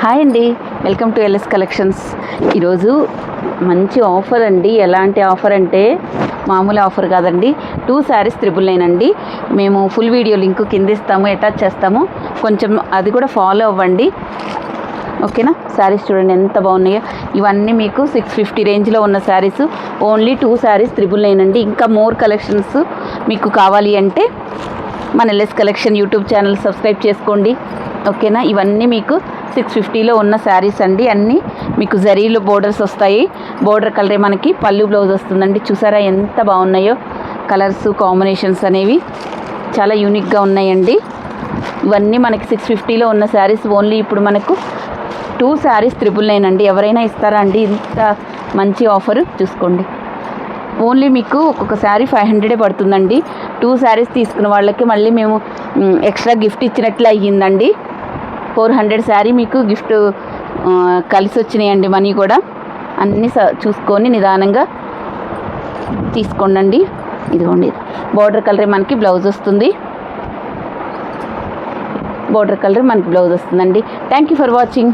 Hi అండి, welcome to LS collections. ఈరోజు మంచి ఆఫర్ అండి. ఎలాంటి ఆఫర్ అంటే మామూలు ఆఫర్ కాదండి. 2 శారీస్ 999 అండి. మేము ఫుల్ వీడియో లింక్ కింద ఇస్తాము, అటాచ్ చేస్తాము, కొంచెం అది కూడా ఫాలో అవ్వండి, ఓకేనా. శారీస్ చూడండి ఎంత బాగున్నాయో. ఇవన్నీ మీకు 650 రేంజ్లో ఉన్న శారీస్. ఓన్లీ 2 శారీస్ 999 అండి. ఇంకా మోర్ కలెక్షన్స్ మీకు కావాలి అంటే మన LS collection YouTube channel subscribe చేసుకోండి, ఓకేనా. ఇవన్నీ మీకు 650లో ఉన్న శారీస్ అండి. అన్నీ మీకు జరీలో బోర్డర్స్ వస్తాయి. బోర్డర్ కలరే మనకి పళ్ళు బ్లౌజ్ వస్తుందండి. చూసారా ఎంత బాగున్నాయో కలర్స్ కాంబినేషన్స్ అనేవి చాలా యూనిక్గా ఉన్నాయండి. ఇవన్నీ మనకి 650లో ఉన్న శారీస్. ఓన్లీ ఇప్పుడు మనకు 2 శారీస్ 999 అండి. ఎవరైనా ఇస్తారా అండి ఇంత మంచి ఆఫర్? చూసుకోండి. ఓన్లీ మీకు ఒక్కొక్క శారీ 500 పడుతుందండి. 2 శారీస్ తీసుకున్న వాళ్ళకి మళ్ళీ మేము ఎక్స్ట్రా గిఫ్ట్ ఇచ్చినట్లు అయ్యిందండి. 400 శారీ మీకు గిఫ్ట్ కలిసి వచ్చినాయండి. మనీ కూడా అన్నీ చూసుకొని నిదానంగా తీసుకోండి. ఇదిగోండి, బార్డర్ కలర్ మనకి బ్లౌజ్ వస్తుంది. బార్డర్ కలర్ మనకి బ్లౌజ్ వస్తుందండి. Thank you for watching.